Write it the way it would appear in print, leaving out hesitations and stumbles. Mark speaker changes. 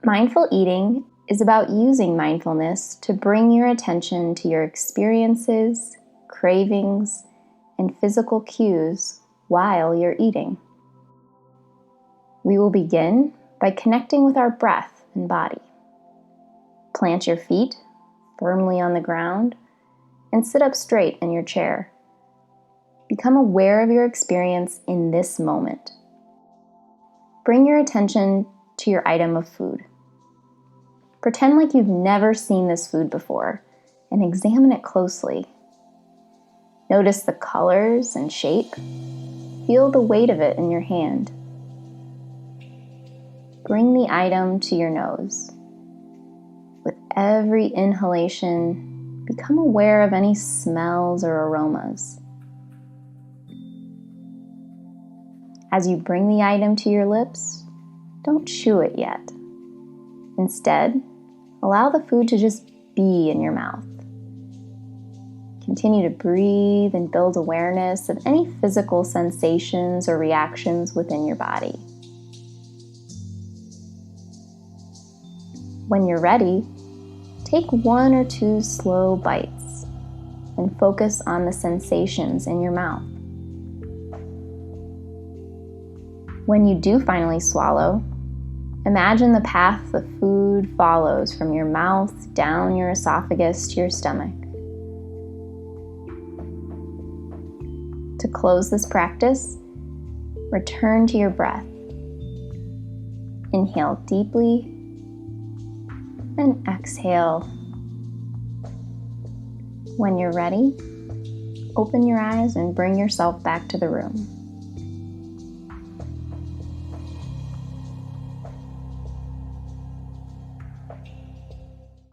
Speaker 1: Mindful eating is about using mindfulness to bring your attention to your experiences, cravings, and physical cues while you're eating. We will begin by connecting with our breath and body. Plant your feet firmly on the ground and sit up straight in your chair. Become aware of your experience in this moment. Bring your attention to your item of food. Pretend like you've never seen this food before and examine it closely. Notice the colors and shape. Feel the weight of it in your hand. Bring the item to your nose. With every inhalation, become aware of any smells or aromas. As you bring the item to your lips, don't chew it yet. Instead, allow the food to just be in your mouth. Continue to breathe and build awareness of any physical sensations or reactions within your body. When you're ready, take 1 or 2 slow bites and focus on the sensations in your mouth. When you do finally swallow, imagine the path the food follows from your mouth down your esophagus to your stomach. To close this practice, return to your breath. Inhale deeply and exhale. When you're ready, open your eyes and bring yourself back to the room.